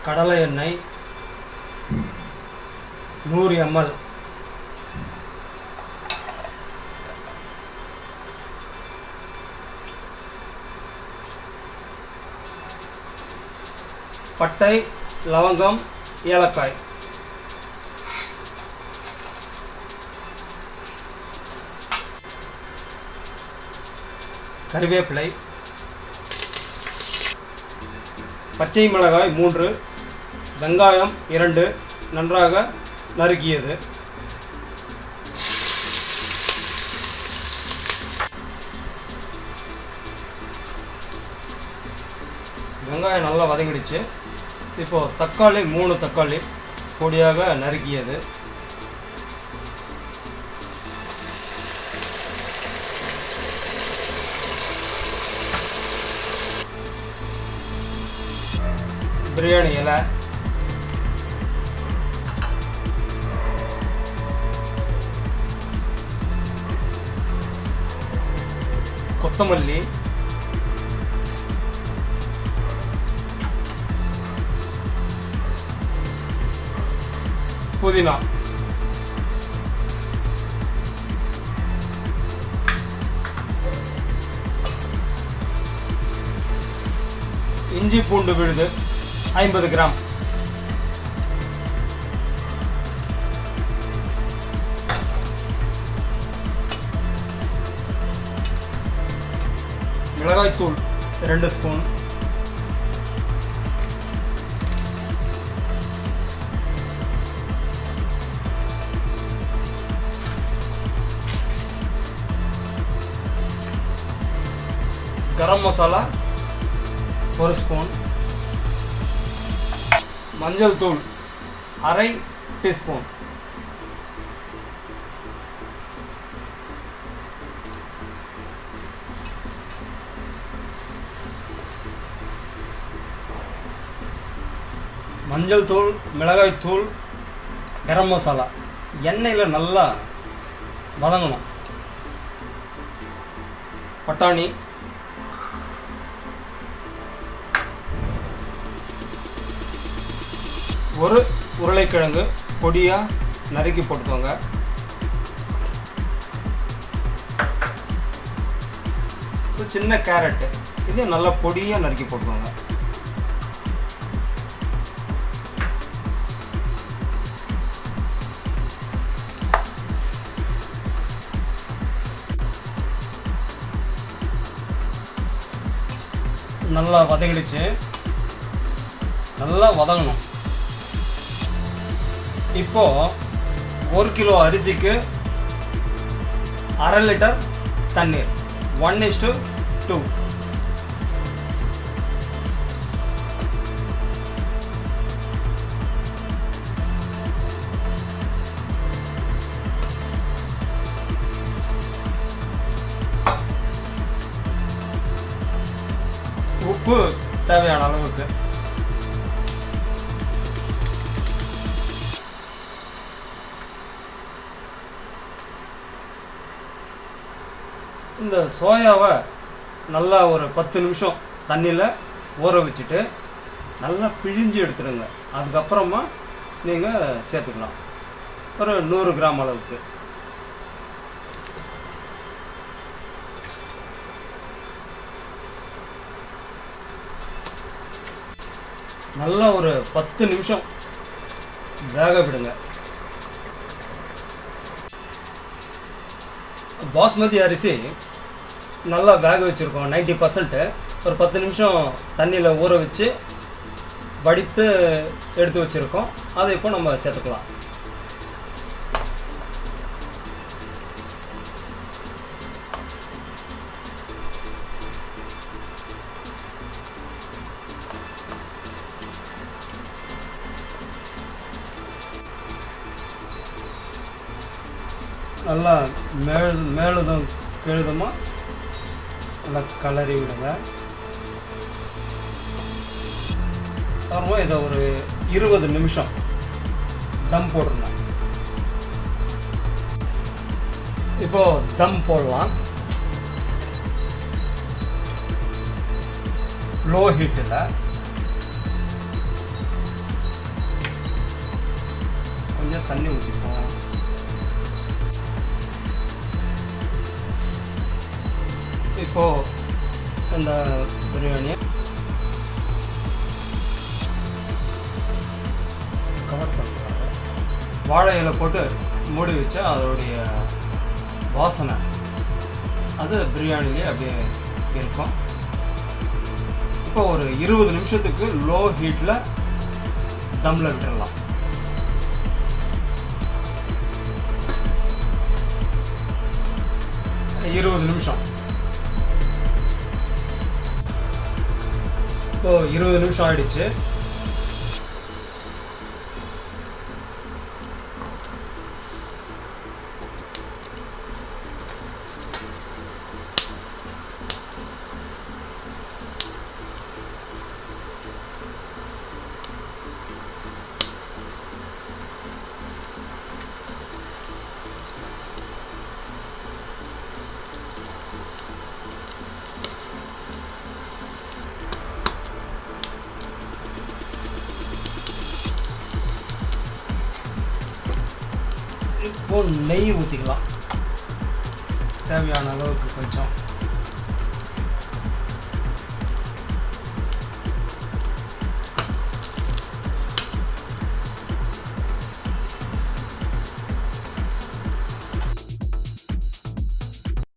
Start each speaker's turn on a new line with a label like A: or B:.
A: கடலை எண்ணெய் 100 ml, பட்டை, லவங்கம், ஏலக்காய், கறிவேப்பிலை, பச்சை மிளகாய் 3, வெங்காயம் 2 நன்றாக நறுக்கியது, வெங்காயம் நல்லா வதங்கிடுச்சு. இப்போது தக்காளி 3 தக்காளி பொடியாக நறுக்கியது, பிரியாணி இலை, கொத்தமல்லி, புதினா, இஞ்சி பூண்டு விழுது 50 கிராம், மிளகாய்த்தூள் 2 ஸ்பூன், கரம் மசாலா 1 ஸ்பூன், மஞ்சள் தூள் அரை டீஸ்பூன், மஞ்சள் தூள், மிளகாய் தூள், கரம் மசாலா எண்ணெயில் நல்லா வதங்கணும். பட்டாணி, ஒரு உருளைக்கிழங்கு பொடியாக நறுக்கி போட்டுக்கோங்க, ஒரு சின்ன கேரட்டு இது நல்லா பொடியாக நறுக்கி போட்டுக்கோங்க, நல்லா வதங்கிடுச்சு, நல்லா வதங்கணும். இப்போது 1 கிலோ அரிசிக்கு 1/2 லிட்டர் தண்ணீர் 1:2. உப்பு தேவையான அளவுக்கு. இந்த சோயாவை நல்லா ஒரு 10 நிமிஷம் தண்ணியில் ஊற வச்சுட்டு நல்லா பிழிஞ்சு எடுத்துடுங்க. அதுக்கப்புறமா நீங்கள் சேர்த்துக்கலாம் ஒரு 100 கிராம் அளவுக்கு. நல்லா ஒரு 10 நிமிஷம் வேக விடுங்க. பாஸ்மதி அரிசி நல்லா வேக வச்சுருக்கோம் 90%. ஒரு 10 நிமிஷம் தண்ணியில் ஊற வச்சு வடித்து எடுத்து வச்சுருக்கோம். அதை இப்போ நம்ம சேர்த்துக்கலாம். நல்லா மேலுதும் கீழுதுமா நல்லா கலரி விடுங்க. அப்புறமா இதை ஒரு 20 நிமிஷம் தம் போடணும். இப்போது தம் போடலாம். லோ ஹீட்டில் கொஞ்சம் தண்ணி ஊற்றிப்போம். இப்போது இந்த பிரியாணியை கவர் பண்ணுறாங்க. வாழை இலை போட்டு மூடி வச்சா அதோடைய வாசனை அது பிரியாணிலே அப்படியே இருக்கும். இப்போ ஒரு 20 நிமிஷத்துக்கு லோ ஹீட்டில் தம்மில் விட்டுடலாம். இருபது நிமிஷம். இப்போ 20 நிமிஷம் ஆயிடுச்சு. இப்போ நெய் ஊற்றிக்கலாம் தேவையான அளவுக்கு கொஞ்சம்.